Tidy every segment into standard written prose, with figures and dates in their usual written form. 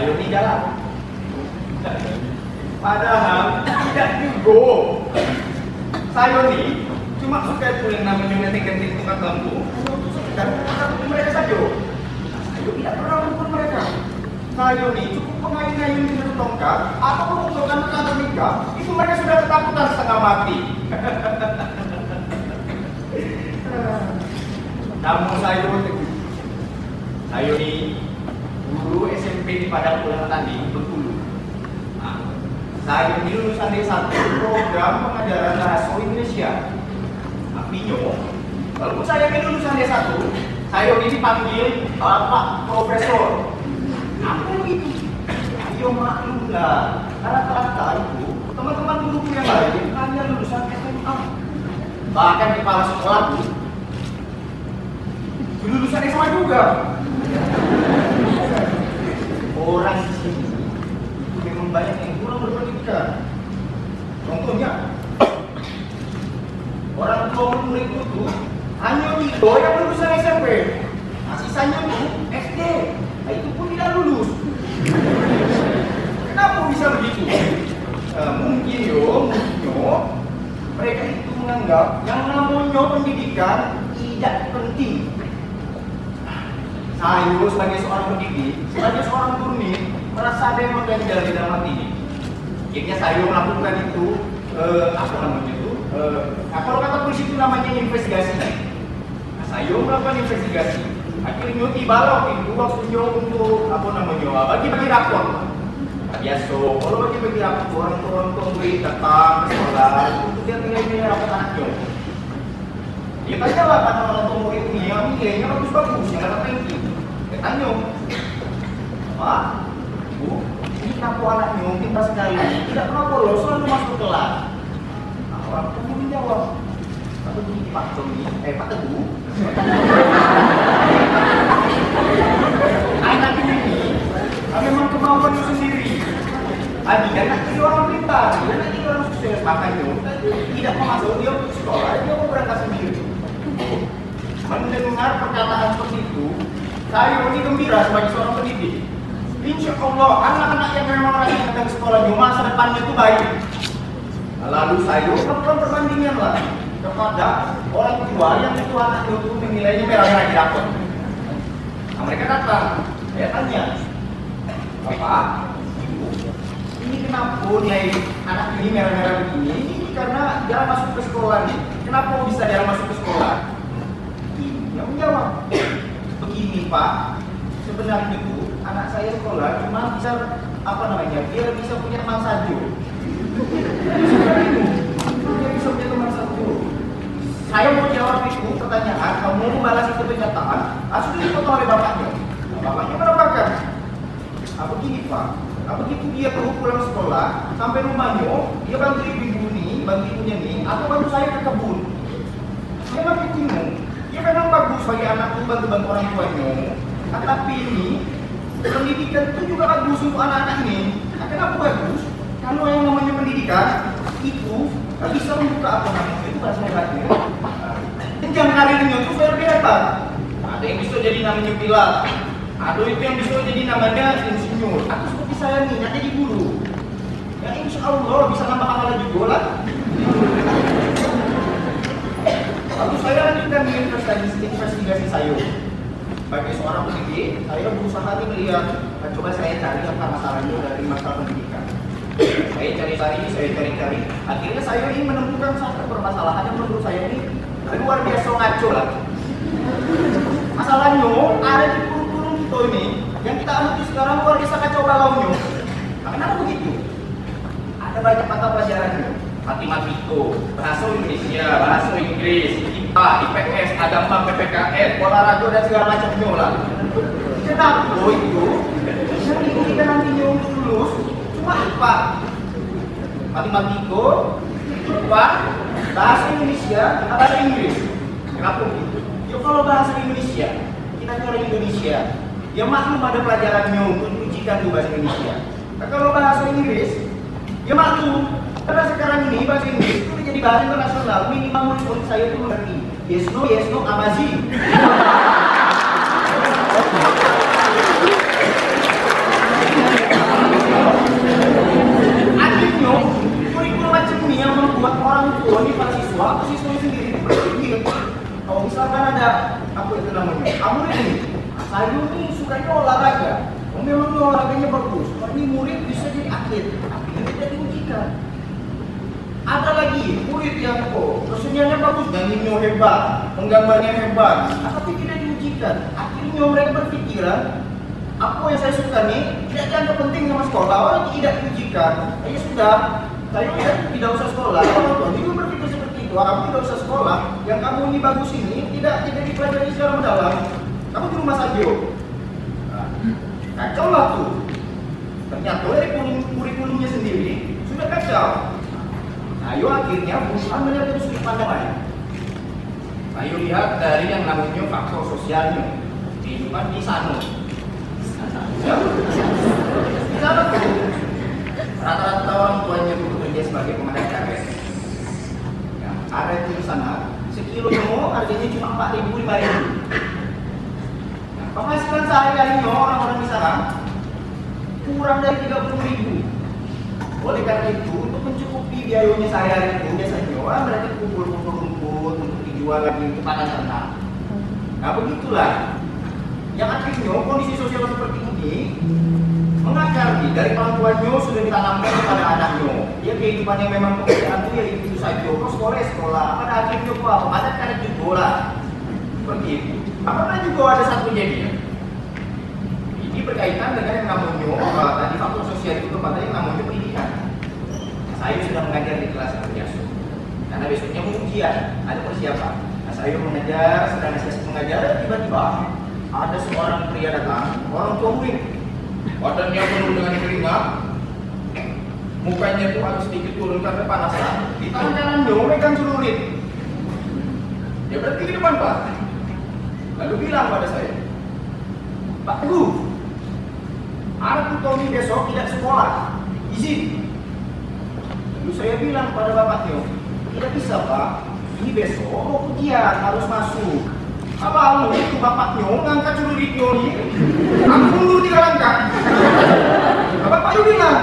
Ayo nih jalan. Padahal tidak juga. Saya nih cuma suka itu yang namanya ngetik-ngetik tukang lampu. Dan mereka saja. Saya tidak pernah menghukum mereka. Saya nih cukup mengayun-ayun dengan tongkat atau mengumpulkan tongkat nikah, itu mereka sudah ketakutan setengah mati. Namun saya nih guru SMP di Padang Pulang Tanding, Bengkulu. Nah, saya ini lulusan D1 program pengajaran bahasa Indonesia. Artinya, walaupun saya ini lulusan D1, saya ini dipanggil Bapak Profesor. Apa begitu? Ayo maklumlah, rata-rata itu teman-teman guruku yang lain hanya lulusan SMA. Bahkan kepala sekolah itu lulusan SMA juga. Orang di sini itu memang banyak yang kurang berpendidikan. Contohnya, orang tua murid itu hanya itu yang lulusan SMP, sisanya itu SD. Nah, itu pun tidak lulus. Kenapa bisa begitu? Mungkin mereka itu menganggap yang namanya pendidikan tidak penting. Saya sebagai seorang pendidik, sebagai seorang guru nih, merasa ada yang mengganjal di dalam hati ini. Akhirnya saya melakukan itu, kalau kata polisi itu namanya investigasi. Nah, saya melakukan investigasi. Akhirnya tibalah itu waktunya untuk bagi-bagi rapor. Nah, biasa, kalau bagi-bagi rapor, orang murid datang ke sekolah untuk dia nilai-nilai rapor anaknya. Dia tanya lah kata orang tua murid ini, yang nilainya bagus-bagus, yang ada ranking. Dia tanya, Pak, Bu, ini kenapa anaknya pintar sekali, tidak pernah bolos, selalu masuk kelas. Nah, orang tua murid menjawab, tapi begini Pak Tommy, Pak Teguh. Anak ini memang kemauannya sendiri. Dia nak jadi orang pintar, dia nak jadi orang sukses, makanya tidak mau masuk dia untuk sekolah, dia mau berangkat sendiri. Mendengar perkataan seperti itu, saya ini gembira sebagai seorang pendidik. Insya Allah anak-anak yang memang rajin datang ke sekolah, masa depannya itu baik. Lalu saya melakukan perbandingan lah kepada orang tua yang itu anaknya itu menilainya merah-merah di rapor. Nah, mereka datang, saya tanya, Bapak, Ibu, ini kenapa nilai anak ini merah-merah begini? Ini karena jarang masuk ke sekolah nih. Kenapa bisa jarang masuk ke sekolah? Dia menjawab, begini Pak, sebenarnya itu anak saya sekolah cuma bisa biar bisa punya teman saja. Dia bisa punya teman saja. Saya mau jawab itu pertanyaan, kamu mau membalas itu pernyataan, sudah dipotong oleh bapaknya. Nah, bapaknya menambahkan, begini Pak, begitu dia perlu pulang sekolah, sampai rumahnya, dia bantu ibunya nih, atau bantu saya ke kebun. Saya makin bingung. Ya memang bagus bagi anak itu bantu orang tuanya, tapi ini pendidikan itu juga bagus untuk anak-anak ini. Nah, kenapa bagus? Kalau yang namanya pendidikan itu bisa membuka itu bahasa hebatnya. Jenjang karirnya itu lebih hebat. Ada yang bisa jadi namanya pilot, ada itu yang bisa jadi namanya insinyur. Atau seperti saya nih, yang jadi guru. Ya insya Allah bisa nambah pahala juga lah. Lalu saya lanjutkan investigasi saya. Bagi seorang pendidik, saya berusaha melihat, coba saya cari apa masalahnya dari masalah pendidikan. Saya cari. Akhirnya saya ini menemukan satu permasalahan yang menurut saya ini luar biasa ngaco lah. Masalahnya ada di kurikulum kita ini yang kita amati sekarang luar biasa kacau balaunya. Nah, kenapa begitu? Ada banyak mata pelajarannya. Matematika, bahasa Indonesia, bahasa Inggris, IPA, IPS, agama, PPKN, olahraga dan segala macamnya lah. Kenapa itu? Yang itu kita nantinya untuk lulus cuma IPA, matematika, IPA, bahasa Indonesia, bahasa Inggris. Kenapa begitu? Ya kalau bahasa Indonesia, kita orang Indonesia, ya maklum ada pelajarannya untuk diujikan di bahasa Indonesia. Nah, kalau bahasa Inggris, ya maklum. Karena sekarang ini bahasa Inggris itu menjadi bahasa internasional, minimal murid saya itu mengerti yes no, amazing. Kamu ini, saya ini sukanya olahraga. Memang olahraganya bagus. Ini murid bisa jadi atlet, tapi tidak diujikan. Ada lagi murid yang keseniannya bagus, nyanyinya hebat, menggambarnya hebat, tapi tidak diujikan. Akhirnya mereka berpikiran, apa yang saya suka nih tidak dianggap penting sama sekolah, orang tidak diujikan. Ya sudah, saya tidak usah sekolah. Orang tua juga berpikir seperti itu. Kamu tidak usah sekolah, yang kamu ini bagus ini tidak dipelajari secara mendalam. Kamu di rumah saja. Kacau lah tuh. Ternyata dari kurikulumnya sendiri sudah kacau. Ayo akhirnya perusahaan melihat dari sudut pandang lain. Ayo lihat dari yang namanya faktor sosialnya. Kehidupan di sana. Ya. Di sana tuh rata-rata orang tuanya itu bekerja sebagai pemadam karet. Ya, ada itu di sana. Sekilo nyamuk harganya cuma 4.000, 5.000. Penghasilan sehari-harinya orang-orang di sana kurang dari 30.000. Oleh karena itu, untuk mencukupi biayanya sehari-hari itu biasanya orang mereka kumpul-kumpul rumput untuk dijual lagi ke padang ternak. Nah begitulah. Yang akhirnya kondisi sosial seperti ini mengakar dari orang tuanya sudah ditanamkan kepada anaknya. Dia kehidupan yang memang pekerjaan itu ya itu saja. Kok sekolah, pada akhirnya kok apa? Ada karet juga lah. Seperti itu. Apakah juga ada satu kejadian? Ini berkaitan dengan yang namanya tadi faktor sosial itu kepada yang namanya pendidikan. Saya sudah mengajar di kelas biasa, karena besoknya mau ujian, ada persiapan. Nah, saya mengajar, sedang saya mengajar, tiba-tiba ada seorang pria datang, orang tua murid, badannya penuh dengan keringat, mukanya itu agak sedikit turun karena panasan, di tangan kanannya memegang celurit. Dia berhenti di depan Pak. Lalu bilang pada saya, Pak Guru, anakku Tommy besok tidak sekolah, izin. Lalu saya bilang pada bapaknya, tidak bisa Pak, ini besok mau ujian, harus masuk. Kalau itu bapaknya ngangkat celuritnya nih, aku mundur 3 langkah. Bapaknya bilang,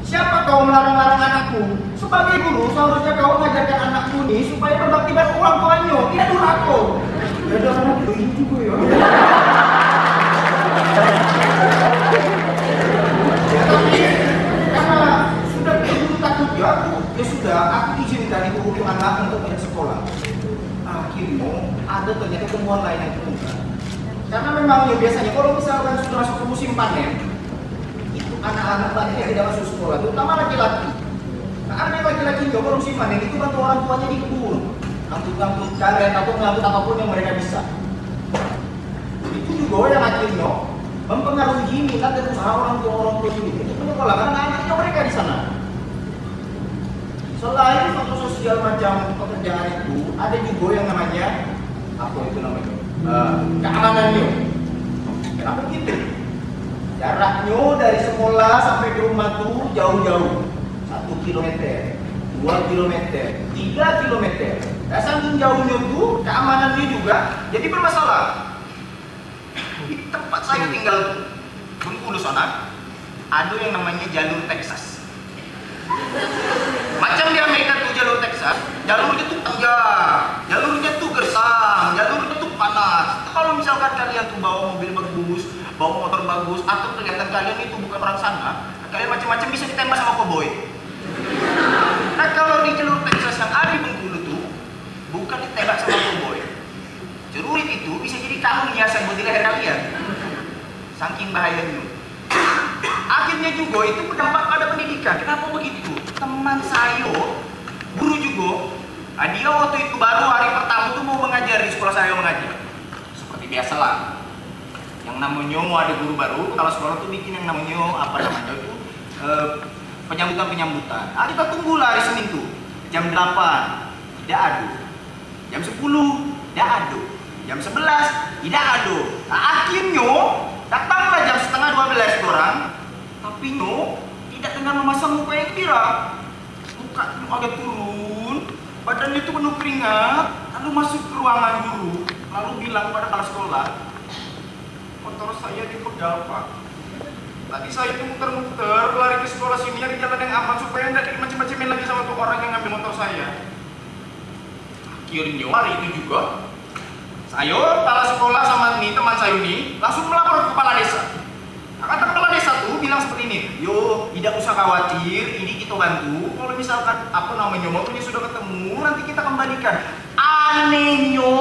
siapa kau melarang-larang anakku? Sebagai guru seharusnya kau mengajarkan anakku nih supaya berbakti pada orang tuanya, tidak durhaka. Ada anak begini juga ya. Tapi karena sudah begitu takut ya sudah aku izinkan ibu guru anak untuk pindah sekolah. Akhirnya ada ternyata temuan lain yang ditemukan. Karena memang ya biasanya kalau misalkan sudah masuk ke musim panen, itu anak-anak banyak yang tidak masuk sekolah, terutama laki-laki. Nah, ada laki-laki juga kalau musim panen itu bantu orang tuanya di kebun. Angkut-angkut karet atau mengangkut apapun yang mereka bisa. Itu juga yang akhirnya mempengaruhi minat dan usaha orang tua ini untuk menyekolahkan anak-anaknya mereka di sana. Selain faktor sosial macam pekerjaan itu, ada juga yang namanya apa itu namanya keamanannya. Kenapa gitu? Jaraknya dari sekolah sampai ke rumah tuh jauh-jauh, 1 kilometer, 2 kilometer, 3 kilometer. Nah, saking jauhnya tuh keamanannya juga jadi bermasalah. Di tempat saya tinggal Bengkulu sana ada yang namanya jalur Texas. Macam di Amerika tuh jalur Texas, jalurnya tuh panjang, jalurnya tuh gersang, jalurnya tuh panas. Kalau misalkan kalian tuh bawa mobil bagus, bawa motor bagus, atau kelihatan kalian itu bukan orang sana, kalian macam-macam bisa ditembak sama koboi. Nah kalau di jalur Texas yang ada di Bengkulu tuh bukan ditembak sama koboi, celurit itu bisa jadi kalung hiasan buat di leher kalian. Saking bahayanya. Akhirnya juga itu berdampak pada pendidikan. Kenapa begitu? Teman saya, guru juga, dia waktu itu baru hari pertama tuh mau mengajar di sekolah saya mengajar. Seperti biasalah. Yang namanya mau ada guru baru, kalau sekolah tuh bikin yang namanya apa namanya itu penyambutan. Ah, kita tunggulah hari Senin tuh jam 8 tidak ada, jam 10 tidak ada, jam 11 tidak ada. Nah, akhirnya datanglah jam setengah 12 orang, tapi tidak dengan memasang muka yang gembira. Muka agak turun, badannya itu penuh keringat, lalu masuk ke ruangan guru, lalu bilang pada kepala sekolah, motor saya dipegal Pak. Tadi saya itu muter-muter lari ke sekolah sini di jalan yang aman supaya tidak dimacem-macemin lagi sama tuh orang yang ngambil motor saya. Akhirnya hari itu juga Ayo, kepala sekolah sama nih teman saya ini langsung melapor ke kepala desa. Nah, kata kepala desa tuh bilang seperti ini, yo tidak usah khawatir, ini kita bantu. Kalau misalkan apa namanya motornya sudah ketemu, nanti kita kembalikan. Anehnya,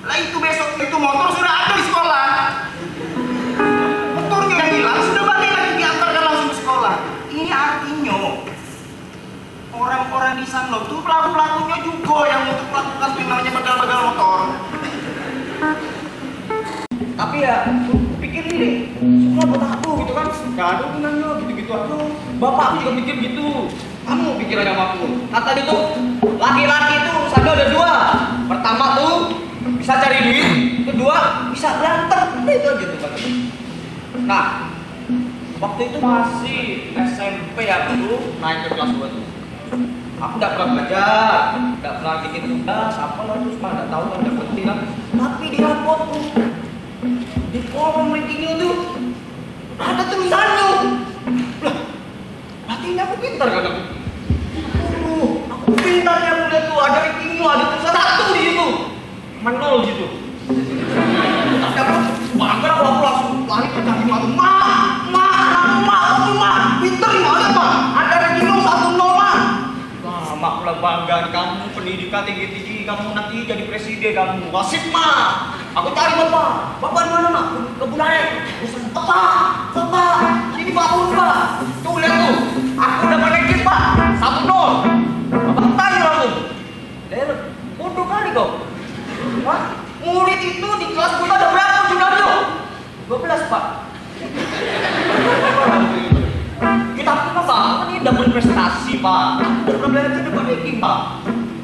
lah itu besok itu motor sudah ada di sekolah. Motornya yang hilang sudah balik lagi diantarkan langsung ke sekolah. Ini artinya orang-orang di sana tuh pelaku-pelakunya juga yang untuk melakukan yang namanya begal-begal motor. Tapi ya, pikir ini semua buat aku gitu kan. Gak ada gunanya gitu-gitu aja. Bapak juga pikir gitu. Kamu pikir aja sama aku. Kata dia tuh, laki-laki tuh urusannya ada dua. Pertama tuh bisa cari duit, kedua bisa berantem. Itu aja tuh kata. Nah, waktu itu masih SMP aku naik ke kelas 2 tuh. Aku gak pernah belajar, gak pernah bikin tugas, apa lah terus mah gak tahu kan gak penting kan. Tapi di rapotku, di kolom rankingnya tuh ada tulisannya. Lah, berarti ini aku pintar kan aku? Aku pintarnya aku lihat tuh ada rankingnya, ada tulisan 1 di situ, 0 gitu. Tapi aku bangga kalau aku langsung lari ke cari matu. Ma, pintar ya ma, ada rankingnya 1-0 ma. Mak pulang bangga kamu pendidikan tinggi-tinggi, kamu nanti jadi presiden kamu. Wasip mah. Aku cari bapak. Bapak di mana mak? Ke Bulai. Bapak. Sini bangun pak. Tuh lihat tuh. Aku udah menekin pak. 1-0. Bapak tanya langsung. Bodoh kali kau. Wah, murid itu di kelas kita ada berapa jumlahnya? 12 pak. Kita pernah banget ini udah berprestasi pak. Udah pernah belajar depan ranking pak.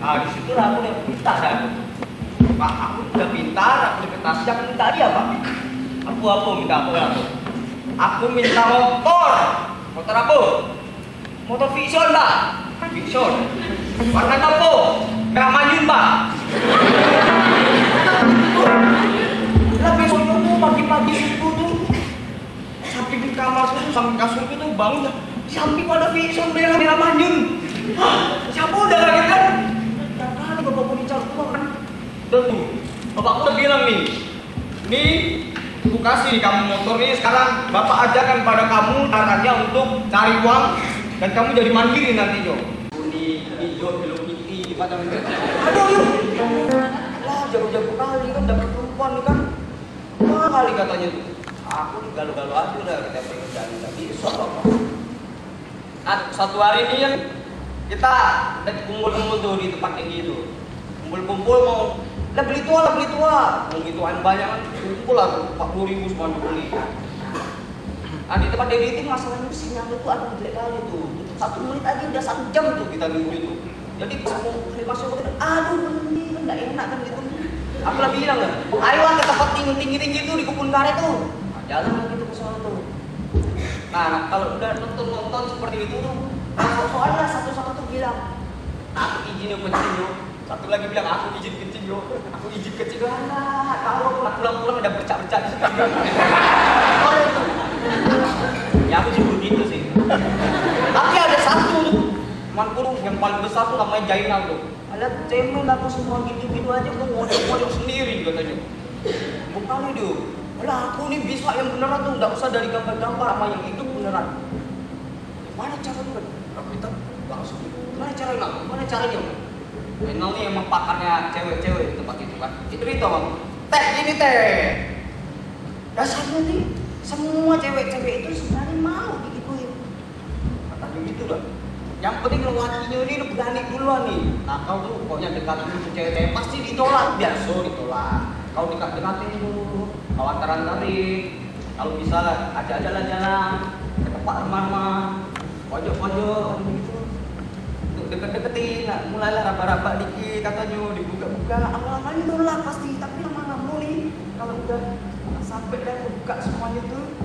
Nah disitulah aku udah pintar dah. Pak aku udah pintar, aku udah prestasi. Aku minta dia pak. Aku minta apa? Aku minta motor. Motor apa? Motor Vision pak. Vision. Warna apa? Merah manyun pak. Lah besoknya tuh pagi-pagi subuh tuh samping di kamar tuh, samping kasur itu tuh bangun samping ada Vision merah manyun. Siapa udah lagi kan? Kali bapakku dicampur kan? Dan tuh, bapakku udah bilang nih, aku kasih nih kamu motor nih, sekarang bapak ajarkan pada kamu caranya untuk cari uang dan kamu jadi mandiri nantinya. Ini hijau belum ini pada aduh yuk, lah jauh-jauh kali kan dapat perempuan nih kan, wah kali katanya tuh. Aku galau-galau aja lah kita pengen jalan tapi apa. Nah, satu hari ini yang kita udah kumpul-kumpul tuh di tempat kayak gitu. Kumpul-kumpul mau lah beli tua. Mau gituan banyak kan kumpul lah 40.000 semua beli. Nah, di tempat kayak gitu masalahnya sinyal itu ada jelek kali tuh. 1 menit aja udah 1 jam tuh kita nunggu itu. Jadi mau masuk ke aduh ini kan enggak enak kan gitu. Aku lah bilang kan, ayo ke tempat tinggi-tinggi itu di kebun karet tuh. Jalan gitu ke sana tuh. Nah, kalau udah nonton seperti itu tuh, soalnya satu-satu tuh bilang, aku izin yuk kencing yuk. Satu lagi bilang, aku izin kencing yuk. Aku izin kencing yuk. Nah, kalau aku pulang-pulang udah bercak-bercak di situ. Ya aku sih begitu sih. Tapi ada satu tuh, temanku tuh yang paling besar tuh namanya Jainal tuh. Ada cemen aku semua gitu-gitu aja tuh ngomong sendiri katanya. Bukan itu. Lah aku nih bisa yang beneran tuh, nggak usah dari gambar-gambar sama yang hidup beneran. Mana caranya? Aku minta langsung. Mana caranya? Enal nih emang pakarnya cewek-cewek di tempat itu kan. Itu bang. Teh gini teh. Dasarnya nih semua cewek-cewek itu sebenarnya mau digituin. Katanya gitu dah. Yang penting lakinya ini berani duluan nih. Nah kau tuh pokoknya dekat dulu cewek-cewek pasti ditolak. Biasa ditolak. Kau dekat-dekatin dulu. Kau antarin, kalau bisa aja jalan ke tempat rumah, pojok-pojok gitu, deket-deketin, nah, mulailah raba-raba dikit katanya, dibuka-buka, awal-awalnya nolak pasti, tapi lama-lama nih, kalau udah sampai dan buka semuanya tuh,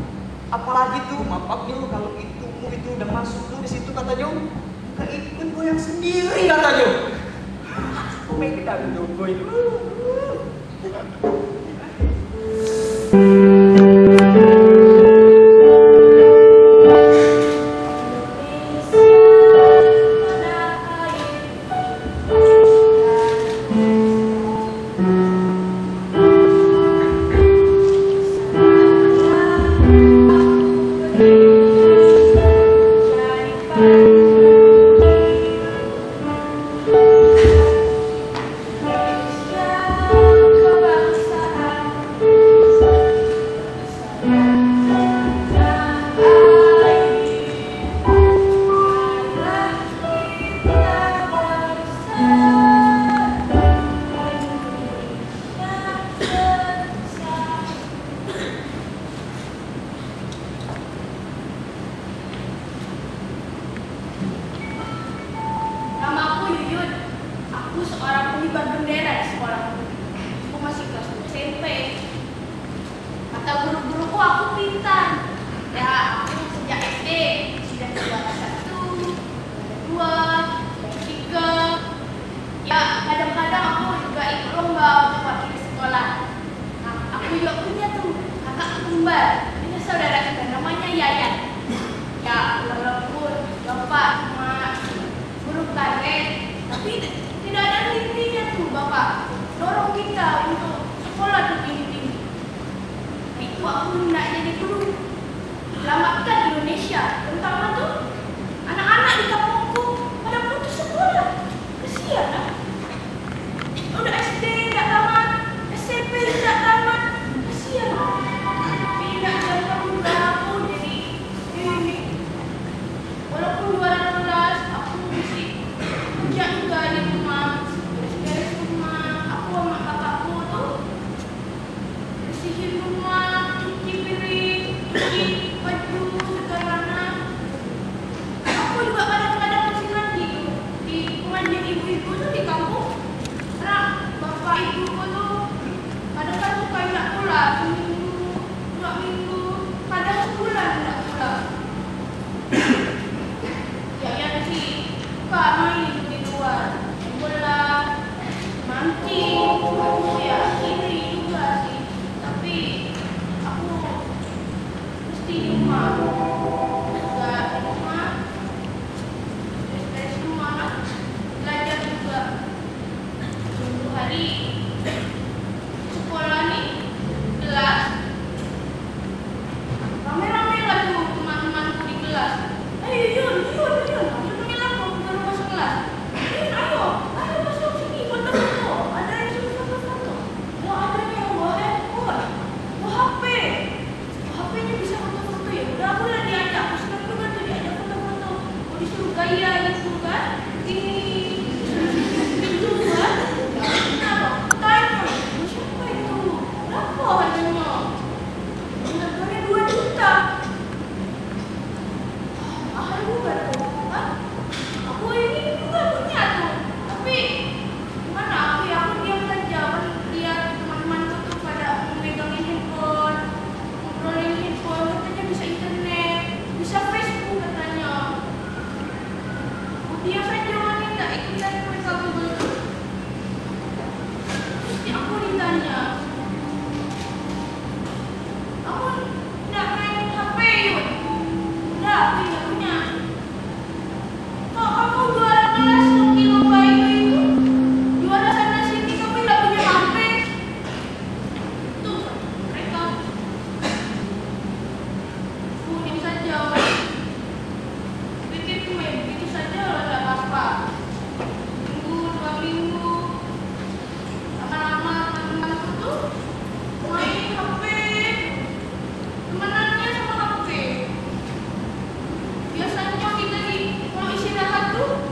apalagi tuh, maaf yuk kalau itu udah masuk tuh di situ katanya, keikut goyang sendiri katanya, sampai kita nunggu itu. kembar dengan saudara kita namanya Yayan. Ya, walaupun bapak cuma guru karet, tapi tidak ada hentinya tuh bapak dorong kita untuk sekolah tuh tinggi-tinggi. Itu aku hendak jadi guru, selamatkan Indonesia. Terutama tuh anak-anak di kampungku pada putus sekolah, kesian lah. Udah SD nggak tamat, SMP nggak tamat, kesian lah. Tidak jam muda aku jadi ini. Walaupun 12 aku mesti kerja juga di rumah, beres rumah. Aku sama kakakku tuh bersihin rumah, cuci piring, cuci baju segala. Aku juga kadang-kadang masih ngaji tuh di pengajian ibu-ibu tuh di kampung. Karena bapak ibuku tuh kadang-kadang suka nggak pulang, seminggu, 2 minggu, kadang sebulan nggak pulang. Ya sih suka main di luar, main bola, mancing. Aku ya iri juga sih, tapi aku mesti di rumah. Juga di rumah, beres rumah lah, belajar juga. Suatu hari sekolah nih, kelas, rame-rame lah tuh teman-temanku di kelas. Ayo Yun, panggil aku baru masuk kelas. Yun, ayo masuk sini, foto-foto. Ada yang suruh foto-foto. Kalau ada yang bawa handphone, bawa HP. HP-nya bisa foto-foto ya. Udah aku lah diajak, aku senang juga tuh diajak foto-foto. Mau disuruh gaya gitu kan? Ini itu kan? Kenapa? Tanya, siapa itu? Berapa harganya? Harganya 2 juta. Mahal juga tuh, kan? Aku ini juga punya tuh, tapi gimana? Aku diam saja, kan lihat teman-temanku tuh pada megangin handphone, ngobrolin handphone, katanya bisa internet, bisa Facebook katanya. Aku diam saja, wanita ikutan mereka Google. Terus aku ditanya, kamu nggak main HP Yun? Udah, aku nggak punya. Kok kamu jualan gelas 2 kilo itu? Jualan sana sini kamu nggak punya HP? Tuh, mereka. Aku diam saja. Pikirku main begitu saja lah, nggak apa-apa. Minggu, 2 minggu. Lama-lama teman-temanku tuh main HP. Temenannya sama HP. Biasanya kita kalau istirahat tuh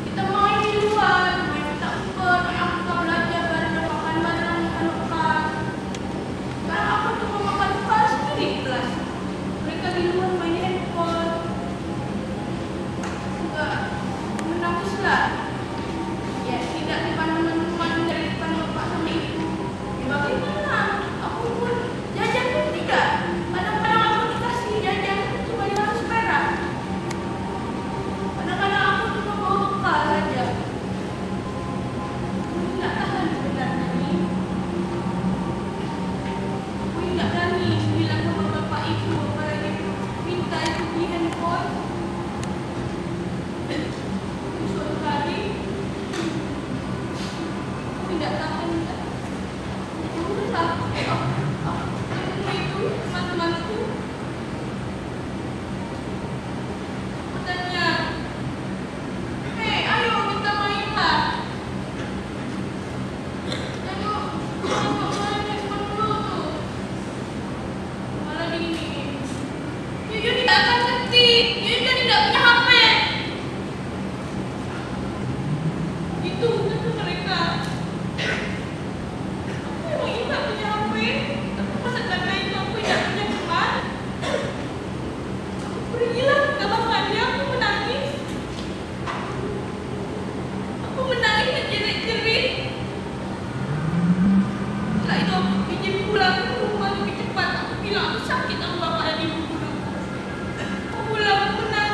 kita main di luar, main petak umpet, kita belajar bareng, makan bareng, makan lepas. Sekarang aku cuma makan lepas sendiri di kelas. Mereka di luar main handphone. Juga menangis lah. Ya tidak depan teman-teman, dari depan bapak sama ibu. Ya bagaimana? Aku pun jajan pun tidak. Kadang-kadang aku dikasih jajan cuma 500 perak. Kadang-kadang aku cuma bawa bekal saja. Aku tidak tahan sebenarnya nih. Aku tidak berani bilang sama bapak ibu apalagi minta itu di handphone. Suatu hari aku tidak tahan. Ketemu itu teman-temanku. Aku tanya, ayo kita main lah. Ayo, main handphone dulu tuh. Malah gini. Yun tidak akan ngerti. Yun kan tidak punya HP. Itu kata mereka. Aku emang tidak punya HP. Tapi masa karena itu aku tidak punya teman. Aku pergilah ke bapaknya, aku menangis. Aku menangis menjerit-jerit. Setelah itu aku pinjam pulang ke rumah lebih cepat. Aku bilang aku sakit sama bapak dan ibu. Aku pulang, aku menangis.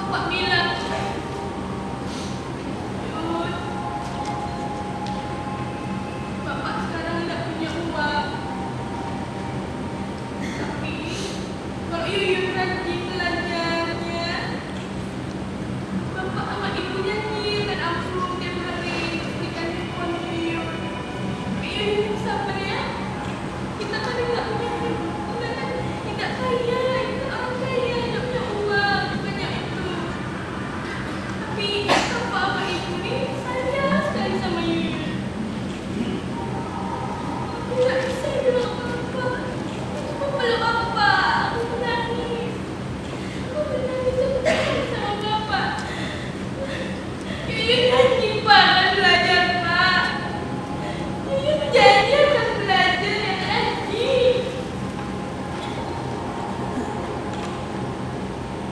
Bapak bilang, Yuyun, Bapak sekarang tidak punya uang. Tapi kalau Yuyun rajin belajarnya, Bapak sama Ibu nyanyikan amplop tiap hari berikan handphone Yuyun. Tapi Yuyun sabar ya. Kita kan tidak punya, kita kan tidak kaya, kita orang kaya, tidak punya uang banyak itu. Tapi Bapak sama Ibu nih sayang sekali sama Yuyun. Aku nggak bisa bilang apa-apa. Aku peluk Bapak, aku menangis. Aku menangis sekali sama Bapak. Yuyun janji Pak akan belajar Pak. Yuyun janji akan belajar ya janji.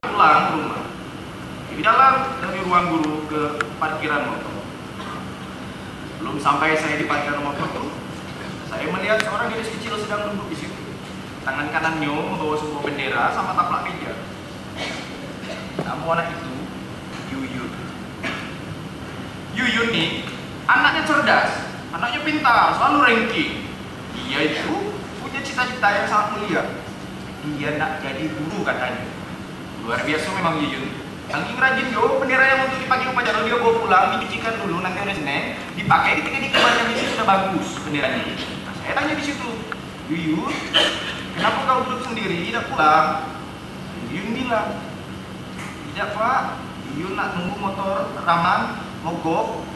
Pulang ke rumah. Di jalan dari ruang guru ke parkiran motor. Belum sampai saya di parkiran motor tuh, saya melihat seorang gadis kecil sedang duduk di situ. Tangan kanannya membawa sebuah bendera sama taplak meja. Namun anak itu Yuyun. Yuyun nih anaknya cerdas, anaknya pintar, selalu ranking. Dia itu punya cita-cita yang sangat mulia. Dia nak jadi guru katanya. Luar biasa memang Yuyun. Saking rajin yo, bendera yang untuk dipakai upacara dia bawa pulang, dicucikan dulu, nanti hari Senin dipakai ketika di kamarnya misi sudah bagus benderanya. Nah, saya tanya di situ, Yuyun, kenapa kau duduk sendiri tidak pulang? Yuyun bilang, tidak Pak, Yuyun nak nunggu motor Raman mogok.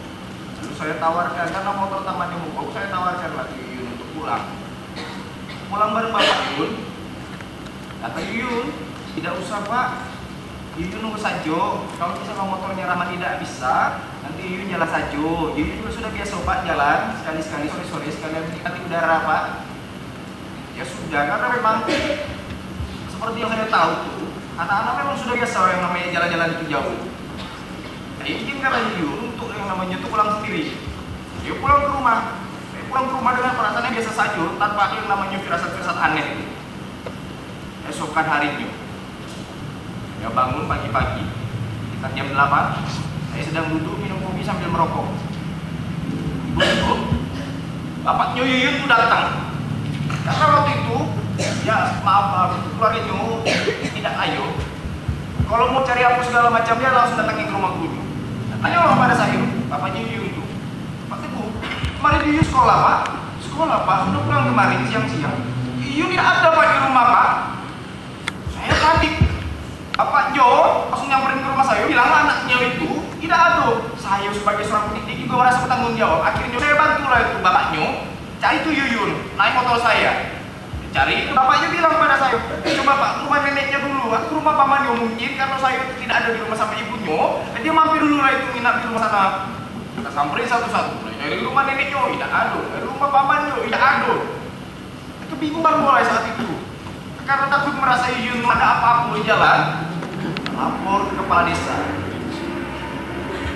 Lalu saya tawarkan, karena motor tamannya mogok, saya tawarkan lagi Yuyun untuk pulang. Pulang bareng Bapak Yuyun. Kata Yuyun, tidak usah Pak, Yuyun nunggu saja. Kalau misalnya motornya Rahman tidak bisa, nanti Yuyun jalan saja. Yuyun juga sudah biasa Pak jalan sekali-sekali sore-sore sekalian menikmati udara Pak. Ya sudah, karena memang seperti yang saya tahu tuh, anak-anak memang sudah biasa yang namanya jalan-jalan itu jauh. Saya izinkan Yuyun untuk yang namanya itu pulang sendiri. Dia pulang ke rumah. Dia pulang ke rumah dengan perasaan yang biasa saja, tanpa ada yang namanya firasat-firasat aneh. Esokan harinya, ya bangun pagi-pagi, sekitar jam 8, saya sedang duduk minum kopi sambil merokok. Ibu-ibu, bapaknya Yuyun tuh datang. Karena waktu itu, ya maaf, keluarganya tidak ayo. Kalau mau cari apa segala macam, dia langsung datangin ke rumah guru. Tanya orang pada saya, bapaknya Yuyun itu, Pak Teguh, kemarin Yuyun sekolah Pak? Sekolah Pak, sudah pulang kemarin siang-siang. Yuyun tidak ada Pak di rumah Pak. Saya panik. Bapak Jo langsung nyamperin ke rumah saya, bilang anaknya itu tidak ada. Saya sebagai seorang pendidik juga merasa bertanggung jawab. Akhirnya saya bantulah itu bapaknya cari itu Yuyun, naik motor saya. Cari itu bapaknya bilang pada saya, coba Pak, rumah neneknya dulu, ke rumah pamannya mungkin karena saya tidak ada di rumah sama ibunya, dia mampir dulu lah itu nginap di rumah sana. Kita samperin satu-satu, dari rumah neneknya tidak ada, dari rumah pamannya tidak ada. Kebingungan mulai saat itu. Karena takut merasa Yuyun ada apa-apa di jalan, lapor ke kepala desa.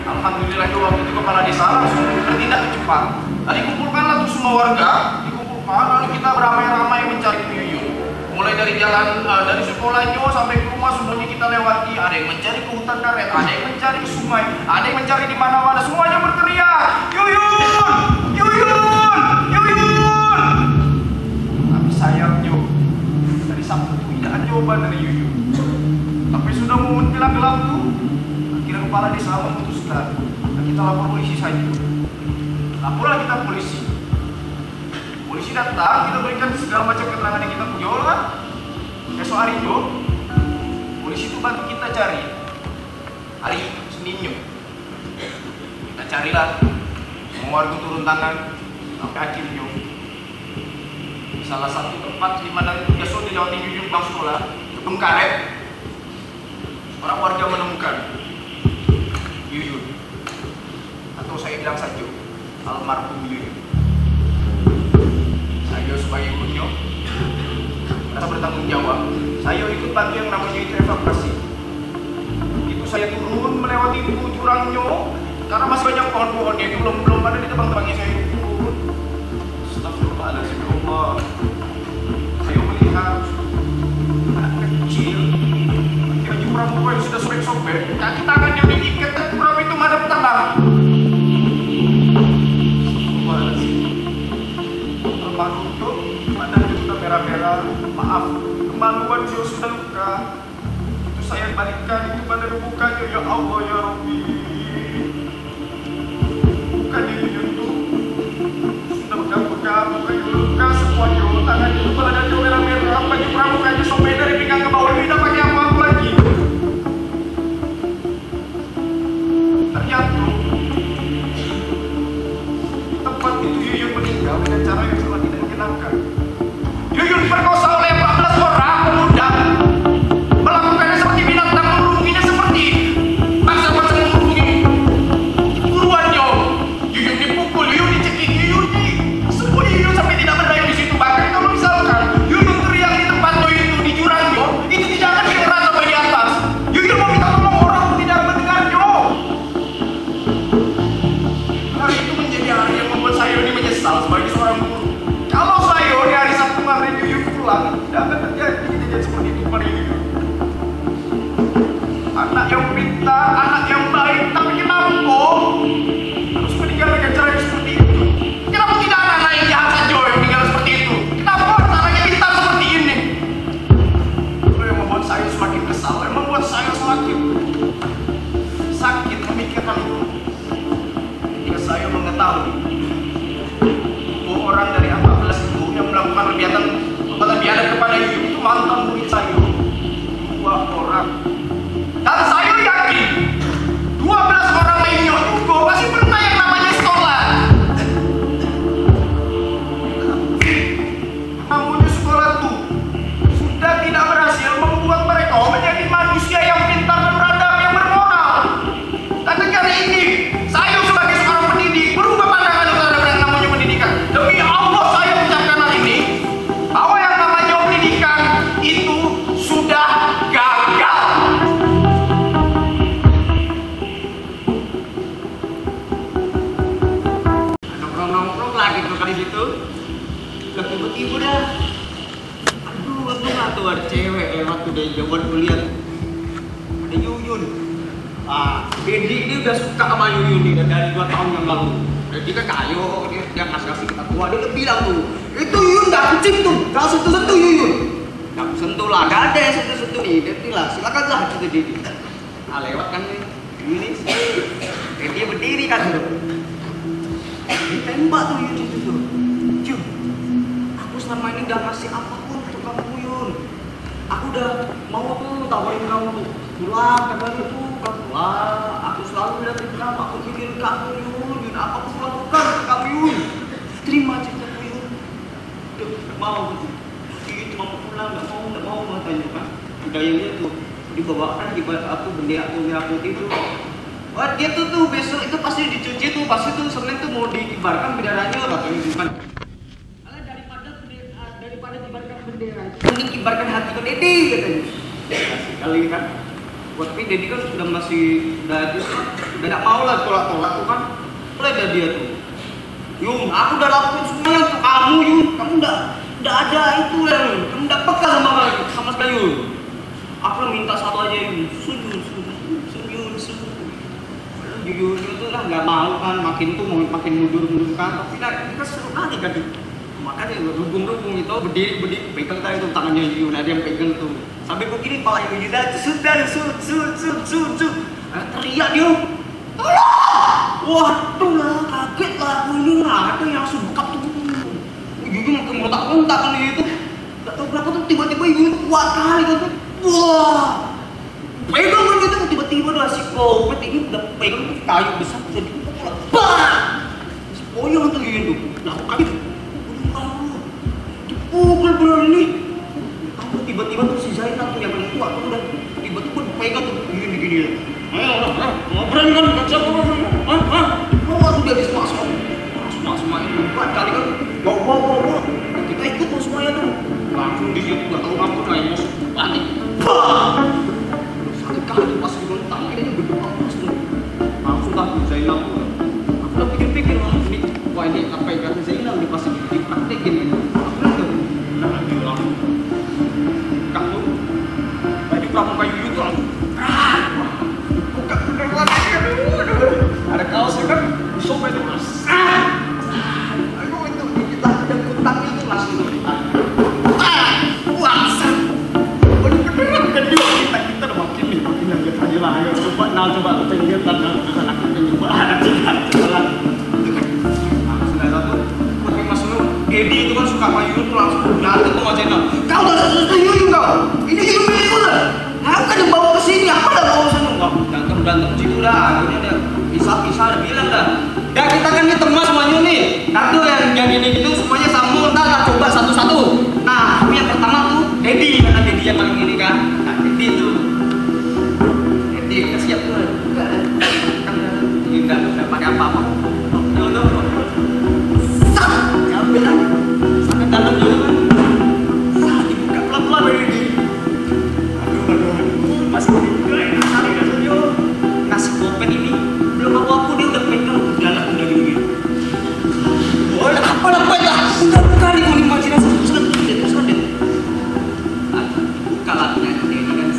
Alhamdulillah itu waktu itu kepala desa langsung bertindak cepat. Tadi kumpulkanlah tuh semua warga, dikumpulkan lalu kita beramai-ramai mencari Yuyun. Mulai dari jalan dari sekolahnya sampai ke rumah semuanya kita lewati. Ada yang mencari ke hutan karet, ada yang mencari ke sungai, ada yang mencari di mana-mana. Semuanya berteriak, Yuyun, Yuyun, Yuyun. Tapi sayangnya dari Sabtu tidak ada jawaban dari Yuyun. Tapi sudah mau menjelang gelap tuh, akhirnya kepala desa memutuskan kita lapor polisi saja. Laporlah kita polisi. Polisi datang, kita berikan segala macam keterangan yang kita punya lah. Esok hari itu, polisi itu bantu kita cari. Hari Seninnya, kita carilah. Semua warga turun tangan sampai akhirnya. Salah satu tempat di mana biasa di Jawa Timur Yuyun pulang sekolah, gedung karet. Orang warga menemukan Yuyun, atau saya bilang saja almarhum Yuyun. Saya sebagai ibunya merasa bertanggung jawab. Saya ikut bantu yang namanya itu evakuasi. Itu saya turun melewati itu jurangnya karena masih banyak pohon-pohonnya itu belum ada di tebang-tebangnya. Saya turun. Astagfirullahaladzim, ya Allah. Saya melihat anak kecil pakai baju pramuka yang sudah sobek-sobek, kaki tangannya diikat dan perahu itu madep tenang. Gimana sih? Almarhum tuh badannya sudah merah-merah. Maaf, kemaluan dia sudah luka. Itu saya balikan itu pada bukanya, ya Allah ya Rabbi. Bukannya Yuyun tuh sudah pegang-pegang, bukannya luka semuanya. Tangannya itu badannya merah-merah, baju pramukanya sobek dari pinggang ke bawah, tidak pakai apa-apa lagi. Ternyata tempat itu Yuyun meninggal dengan cara yang sangat tidak dikenalkan. Yuyun diperkosa oleh 14 orang pemuda, melakukannya seperti binatang, merunginya seperti bangsa-bangsa merungi buruannya. Yuyun dipukul, Yuyun dicekik, Yuyun disembunyi, Yuyun sampai tidak berdaya di situ. Bahkan kalau misalkan Yuyun teriak di tempat itu di jurangnya, itu tidak akan didengar sampai di atas. Yuyun mau minta tolong orang pun tidak mendengarnya. Hari itu menjadi hari yang membuat saya ini menyesal sebagai seorang guru. Kalau saya di hari Sabtu kemarin Yuyun pulang, tidak akan terjadi kejadian seperti itu pada Yuyun. Anak yang pintar, anak yang baik, tapi kenapa harus meninggal dengan cara yang seperti itu? Kenapa tidak anak-anak yang jahat saja yang meninggal seperti itu? Kenapa harus anaknya pintar seperti ini? Itu yang membuat saya semakin kesal, yang membuat saya semakin sakit memikirkan itu. Ketika saya mengetahui bahwa orang dari 14 itu yang melakukan perbuatan biadab kepada Yuyun itu mantan murid saya, 2 orang. Dan saya yakin 12 orang lainnya juga masih pernah yang namanya sekolah. Namun sekolah itu sudah tidak berhasil membuat mereka menjadi manusia yang pintar dan beradab, yang bermoral. Dan negara ini, saya sebagai seorang pendidik berubah pandangan terhadap yang namanya pendidikan. Demi Allah saya ucapkan hari ini bahwa yang namanya pendidikan itu sudah gagal. Nongkrong lagi tuh kali situ, udah tiba-tiba dah. Aduh, untung lah tuh ada cewek lewat tuh dari zaman kuliah. Ada Yuyun. Dedi ini udah suka sama Yuyun nih dari 2 tahun yang lalu. Dedi kan kayo, dia kasih kita tua, dia bilang tuh, itu Yuyun gak kucing tuh, gak sentuh-sentuh Yuyun. Gak sentuh lah, gak ada yang sentuh-sentuh nih, Dedi lah, silakanlah gitu Dedi. Nah lewat kan nih, ini Dedi berdiri kan tuh. Ditembak tuh Yuyun itu tuh. Yuyun, aku selama ini udah ngasih apapun untuk kamu Yuyun. Aku udah mau tuh tawarin kamu tuh pulang ke Bali tuh, kamu pulang. Aku selalu liatin kamu, aku mikirin kamu Yuyun. Apapun aku lakukan untuk kamu Yuyun. Terima cintaku Yuyun. Duh, gak mau gitu. Yuyun cuma mau pulang, gak mau matanya kan. Udah yang dia tuh dibawakan di aku bendera putih tuh. Wah dia tuh besok itu pasti dicuci tuh, pasti tuh Senin tuh mau dikibarkan benderanya katanya bukan. Daripada kibarkan bendera, mending kibarkan hati ke Dedi katanya. Kasih kali kan. Buat tapi Dedi kan sudah udah gak mau lah tolak-tolak tuh kan. Mulai dari dia tuh. Yung, aku udah lakukan semuanya untuk kamu Yung. Kamu udah ada itu yang kamu udah peka sama sekali Yung. Aku minta satu aja Yung, sujud. Yuyun itu lah nggak mau kan, makin mundur kan, tapi kita seru kali kan, makanya dukung itu berdiri pegang tadi tuh tangannya Yuyun, ada yang pegang tuh, sampai begini pala Yuyun aja sudah teriak dia, tolong, waduh lah kaget lah, aku ini nggak ada yang langsung bekap tuh, Yuyun makin merontak kan itu, nggak tahu berapa tuh tiba-tiba Yuyun kuat kali kan, wah. Pegang kan gitu tiba-tiba udah si kopet ini udah pegang kayu besar jadi bang si poyong tuh Yuyun tuh lakukan itu dipukul bener ini tahu tiba-tiba tuh si Zainal tuh yang paling kuat tuh udah tiba-tiba pegang tuh Yuyun begini ayo mau berani kan gak siapa mau dia semua itu kuat kali kan bawa kita ikut tuh semuanya tuh langsung di situ gak tau ngapain lah emosi panik bang kali pas digontang ini berdoa langsung kan Zainal aku udah pikir-pikir wah ini apa yang kata Zainal ini pasti dipraktekin aku udah lanjut kamu tadi pramuka Yuyun tuh kenal coba dia kenal anaknya coba ada coba. Aku sudah tahu. Pakai Mas Nur, Edi itu kan suka sama Yuyun tuh langsung datang ke Mas Zainal. Kau udah sesuatu Yuyun kau. Ini Yuyun milikku lah. Aku kan yang bawa ke sini, apa dah bawa sana? Kau berantem situ dah. Akhirnya dia pisah dia bilang dah. Ya kita kan ini teman semuanya nih. Satu yang ini gitu semuanya sambung ntar coba satu-satu. Nah, aku yang pertama tuh Edi, karena Edi yang paling ini kan. Nah, Edi tuh. Edi udah siap tuh. Enggak pakai apa-apa. Udah. Sampai lagi. Sampai dalam juga kan. Dibuka pelan-pelan dari Edi. Aduh. Masih juga enak sekali rasanya. Nasi gopen ini belum aku dia udah pegang dalam udah gitu. Oh, apa lah pegang? Bukan ini imajinasi terus deh. Buka lagi nanti ini kan.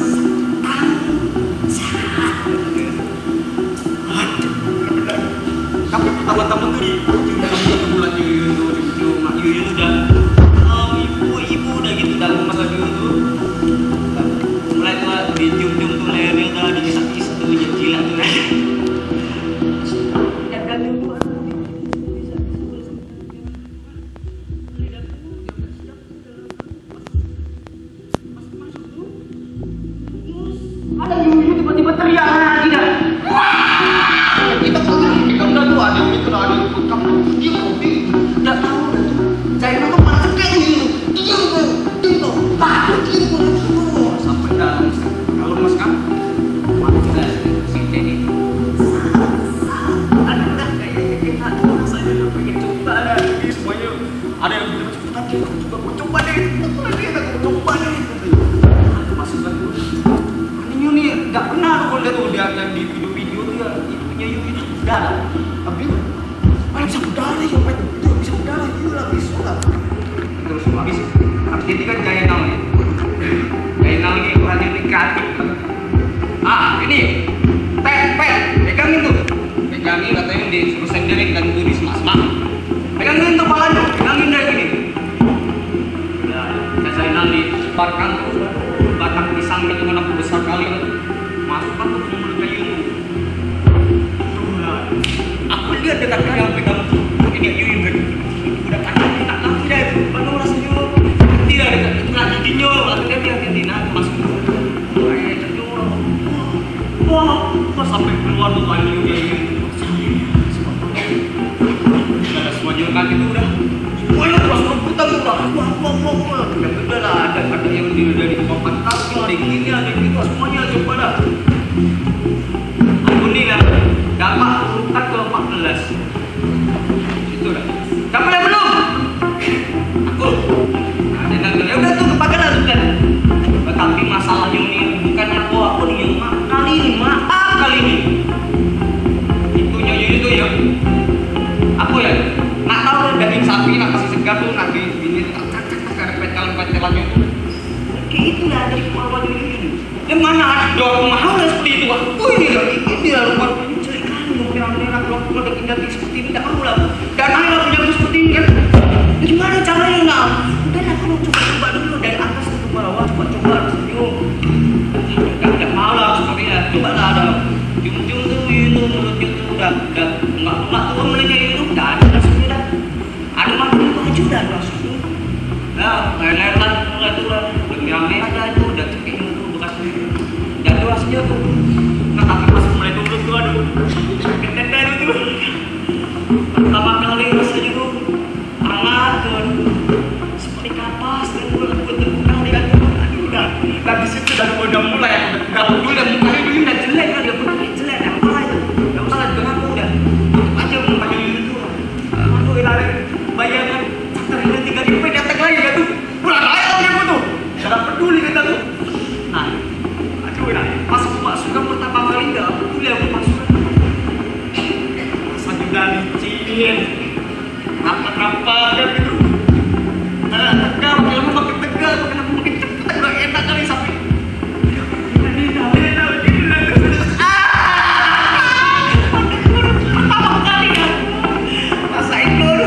Tapi teman-teman tuh udah kamu bulan Yuyun udah ibu udah gitu udah masa dulu tuh. Mulai tuh dicium-cium tuh lehernya udah dikisah-kisah tuh gila tuh. Ada Yuyun tiba-tiba teriak lagi dah. Kita udah tuh ada yang itu ada yang kamu dia kopi udah tahu dah tuh. Zainal tuh malah kayak gitu. Itu sampai dalam kalau mas kan mana kita si Denny ada kayak kita saya udah pengen coba ada ini semuanya ada yang bilang cepetan kita coba deh kita coba deh masukkan dulu ini nih nggak pernah aku lihat tuh dia yang di video-video tuh ya ibunya Yuyun itu berdarah tapi malah bisa berdarah ya Pak itu bisa berdarah gila bisa lah terus habis ini kan Zainal nih Zainal ini kurangnya negatif ini pegangin tuh pegangin katanya disuruh senderin kan tuh di semak-semak pegangin tuh palanya pegangin dari gini udah Zainal disebarkan terus batang pisang itu kan aku besar kali kan masukkan tuh ke mulutnya Yuyun aku lihat dekat yang pegang ini Yuyun kan udah kacau tak lagi dah itu baru rasanya tidak dekat itu lagi dinyo akhirnya dia hati-hati nah masuk kayak terjun wah sampai keluar tuh kali Yuyun ada semuanya kan itu udah semuanya terus rebutan tuh lah udah lah ada yang dari papan tasnya ada yang ini ada yang itu semuanya coba dah aku nih kan dapat urutan ke 14 itu dah dapat yang belum aku dengan ya udah tuh kepakai dah kan tapi masalahnya ini bukan aku nih yang maaf kali ini itunya itu ya aku ya nak tahu daging sapi nak kasih segar tuh nanti ini tak petal-petalannya itu kayak itu lah dari awal ini yang mana ada dorong mahal seperti itu ini lah rupanya jelek kan merah-merah kalau daging seperti ini tak mau lah dan akhirnya punya seperti ini kan gimana caranya nak udah lah kalau coba dulu dari atas ke bawah coba senyum udah malam sepertinya coba lah ada cium-cium tuh itu mulutnya tuh udah nggak tua mulutnya itu udah ada rasanya dah ada makan itu aja udah langsung nah lelet mulai turun rame aja itu udah cekik itu bekasnya dan itu rasanya tuh nah tapi pas mulai turun tuh aduh ketekan itu pertama kali rasanya tuh hangat tuh seperti kapas dan buat terbuka lihat aduh udah di situ udah mulai udah peduli mukanya dulu udah jelek kan dia putih jelek yang malah itu nggak usah lah dengan aku udah aja pakai itu aduh lari bayangan ternyata 3 ribu datang lagi kan tuh pulang aja tau dia tuh jangan peduli kata tuh nah aduh nah pas aku masukkan pertama kali nggak peduli aku masukkan rasa juga licin apa dan gitu tegang kalau makin tegang kenapa makin cepet udah enak kali sampai pertama kali kan rasain dulu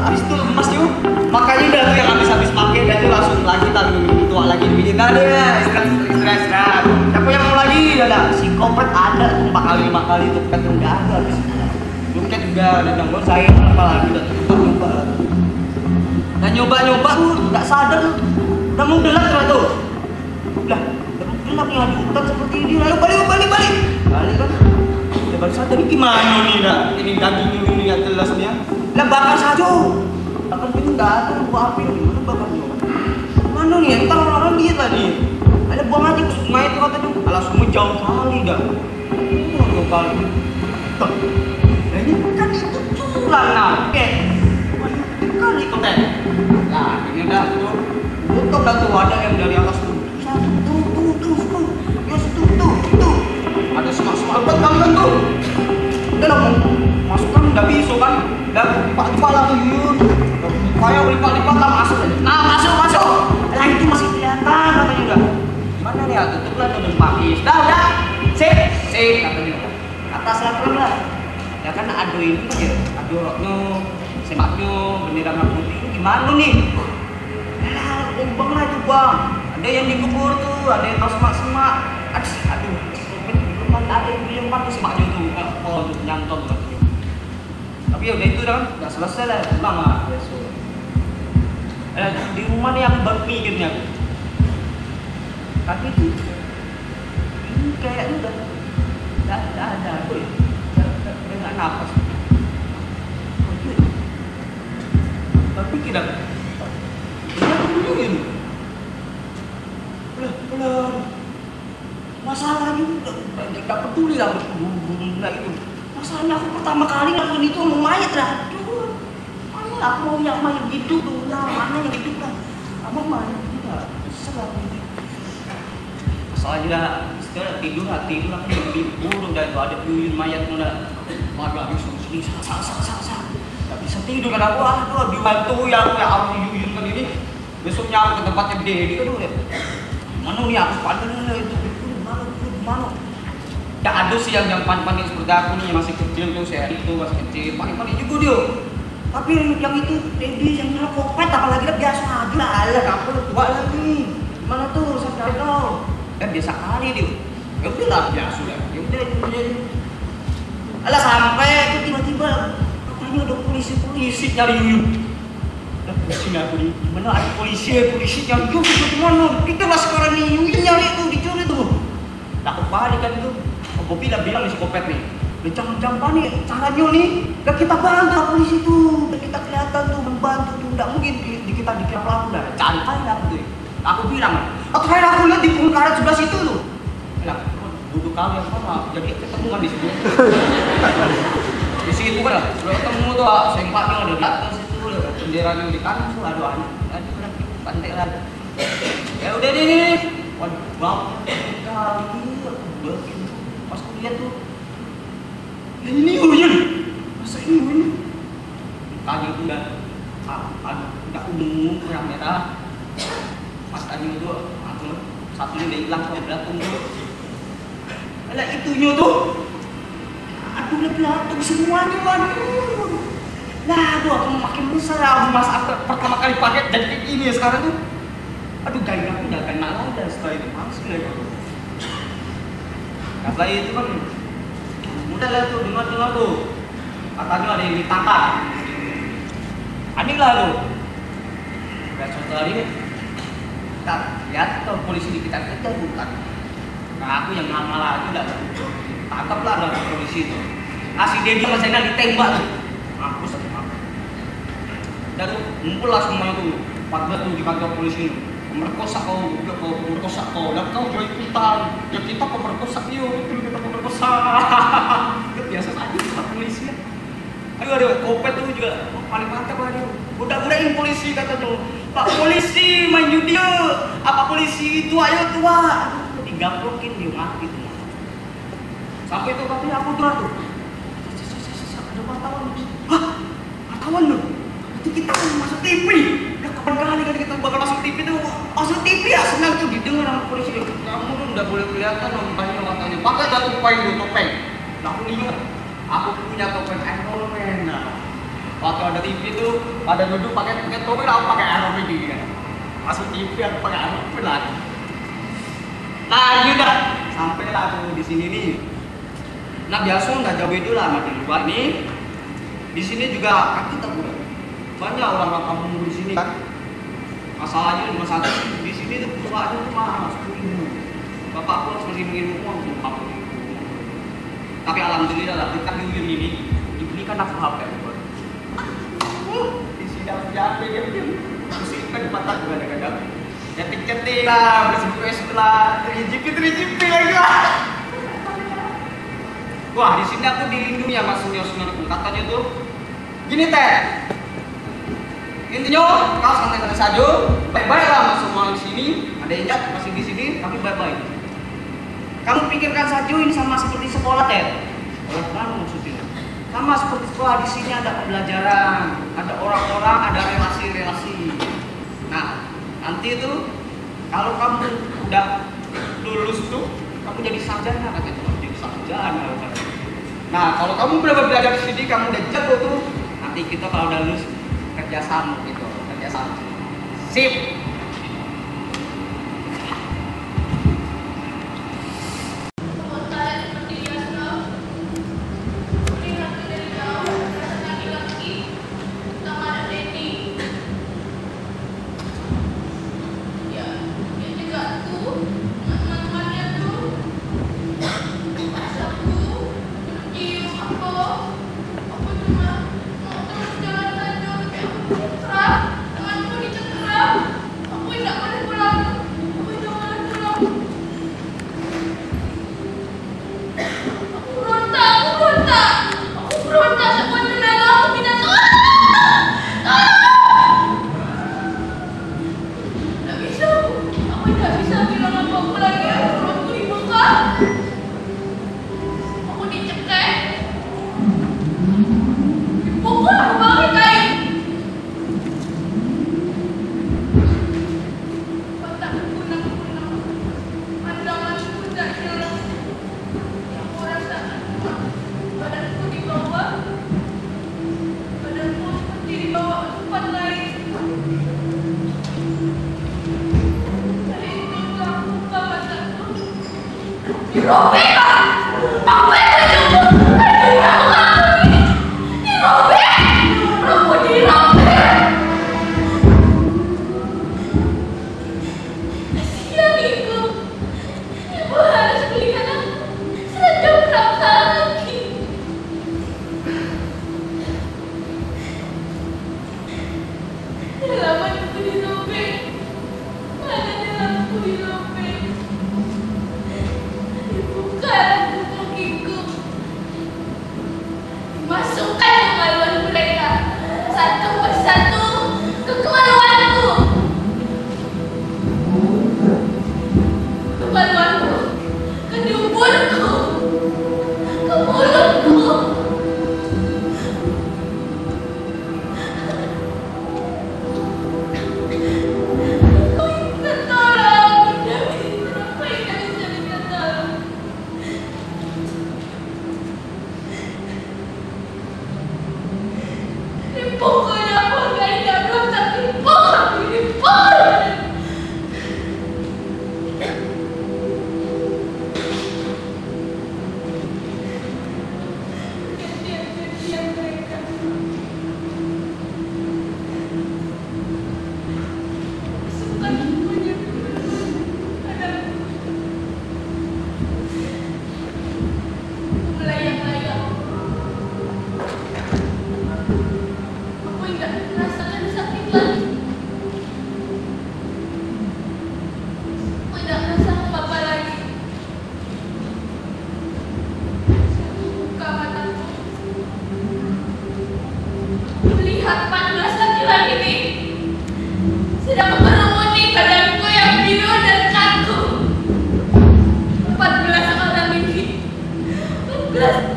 habis itu lemas yuk makanya udah tuh yang habis pakai dan itu langsung lagi tadi tua lagi bikin tadi ya istirahat siapa yang mau lagi ada kopret ada 4 kali 5 kali itu kan nggak ada habis. Dompet juga ada nanggung saya apalagi udah nyoba lagi. Dan nyoba tuh nggak sadar tuh. Udah mau gelap tuh. Lah, udah mau gelap nih ada hutan seperti ini. Ayo balik. Balik kan. Ya baru sadar ini gimana nih nak? Ini daging ini nggak jelas nih ya. Lah bakar saja. Bakar itu nggak ada buah api gimana bakarnya? Mana nih? Entar orang-orang lihat lah nih. Ada buang aja ke sungai itu katanya. Alah sungai jauh kali dah. Jauh kali. Nah ini kan itu curang nah. Kali itu teh. Nah ini udah tuh. Untuk dah tuh ada yang dari atas tuh. Tuh. Ya tuh. Ada semak-semak banget tuh. Udah lah masukkan nggak bisa kan. Udah lipat-lipat lah tuh Yuyun. Kayak lipat-lipat lah masuk. Nah masuk. Lah itu masih kelihatan katanya udah. Mana nih ya tutup lah tuh pakis. Udah. Sip katanya. Atas lah. Ya kan ado ini kan ya. Ado roknya, semaknya, bendera merah putih ini gimana nih? Lah, umbang lah itu bang. Ada yang dikubur tuh, ada yang tahu semak. Aduh, ada yang dilempar tuh semaknya tuh. Oh, tuh nyantol tuh. Tapi ya udah itu kan, udah selesai lah, pulang lah besok. Di rumah nih aku baru mikirnya. Tapi itu, ini kayaknya udah ada aku ya. Udah nggak nafas. Tapi kita begini. Belah. Masalahnya nggak peduli lah itu. Masalahnya aku pertama kali ngelakuin itu sama mayat lah. Aduh, mana aku mau yang mayat hidup tuh lah, mana yang hidup lah. Abang mayat tidak serah. Masalahnya dah, setelah tidur aku burung dan ada Yuyun mayat mana. Waduh, habis sini sa. Gak bisa tidur kan aku, aduh dibantu ya aku Yuyun kan ini. Besoknya aku ke tempatnya Dedi kan udah. Mana nih aku pandang itu. Mana? Ya ada sih yang panik seperti aku nih masih kecil tuh saya itu masih kecil panik juga dia. Tapi yang itu Dedi yang nyala kopet apalagi dia biasa aja lah aku tua lagi. Mana tuh saya cari tahu. Kan biasa kali dia. Ya udah lah biasa lah. Ya udah. Alah sampai itu tiba-tiba katanya ada polisi nyari Yuyun. Ada polisi aku nih. Mana ada polisi nyari Yuyun itu mana? Kita lah sekarang nih Yuyun nyari tuh dicuri tuh. Takut balik kan itu. Aku bilang di si kopet nih. Jangan nih caranya nih. Gak kita bantu polisi tuh. Gak kita kelihatan tuh membantu tuh. Gak mungkin kita dikira pelaku dah. Cantai lah tuh. Aku bilang. Terakhir aku lihat di pungkaran sebelah situ tuh. Bilang. Duduk kali yang mana? Jadi ketemu kan di situ. Di situ kan, udah ketemu tuh, sempatnya ada di atas itu, benderanya di kanan tuh, ada pantai lagi. Ya udah nih. Waduh, bang, pas aku lihat tuh, ini Yuyun, masa ini Yuyun? Tadi itu udah ungu, yang merah. Pas tadi itu, satunya udah hilang, kalau belatung tuh. Lah itunya tuh. Aduh belatung semuanya waduh. Nah aduh aku makin besar pertama kali pakai dan kayak gini ya sekarang tuh. Aduh gaya aku gak kena lada setelah itu masuk lagi. Setelah itu kan udah lah tuh dengar tuh. Katanya ada yang ditangkap. Aneh lah tuh. Udah suatu hari kita lihat tuh polisi di kita bukan. Nah aku yang ngamal lagi lah, tangkaplah dari polisi itu. Kasih Dedi sama Sena ditembak tuh. Aku setengah. Dan ngumpul lah semuanya tuh. 14 tuh di kantor polisi itu. Pemerkosa kau. Dan kau juga ikutan. Ya kita pemerkosa yuk, kita pemerkosa. Itu biasa saja sama polisi ya. Aduh, kopet tuh juga paling mantap lah dia. Udah-udahin polisi katanya. Pak polisi main judi yuk. Apa polisi itu ayo tua. Digaplokin dia mati tuh. Sampai itu katanya aku tuh. Ada wartawan. Hah? Wartawan lu? Itu kita masuk TV. Ya kapan kali kan kita bakal masuk TV tuh. Masuk TV ya senang tuh didengar sama polisi. Kamu tuh udah boleh kelihatan mukanya katanya. Pakai dah topeng. Nah aku lihat. Aku punya topeng Iron Man. Nah, waktu ada TV tuh, ada duduk pakai topeng, aku pakai Iron Man juga. Masuk TV aku pakai Iron Man lagi. Nah, gitu dah. sampailah aku di sini nih. Nah biasa nggak jauh itu lah, nah di luar nih. Di sini juga kan kita udah banyak orang kampung di sini kan. Masalahnya cuma satu, di sini tuh perusahaan cuma 10.000. Bapakku harus ngirim uang untuk 40.000. Tapi alhamdulillah lah, dekat di ujung ini dibelikan aku HP. Di sini aku jatuh ya, musiknya di mata juga kadang-kadang. Cetik-cetik lah, bersebut lah, 3GP lagi lah. Wah, di sini aku dilindungi ya mas senior-seniorku. Katanya tuh, gini teh. Intinya, kau santai-santai saja, baik-baik lah mas semua di sini. Ada yang jatuh masih di sini, tapi baik-baik. Kamu pikirkan saja ini sama seperti sekolah teh. Sekolah mana maksudnya? Sama seperti sekolah, di sini ada pembelajaran, ada orang-orang, ada relasi-relasi. Nah, nanti itu kalau kamu udah lulus tuh, kamu jadi sarjana katanya, kamu jadi sarjana. Nah, kalau kamu udah belajar di sini, kamu udah jago tuh, nanti kita kalau udah lulus kerjasama gitu, kerjasama. Sip.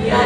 Biar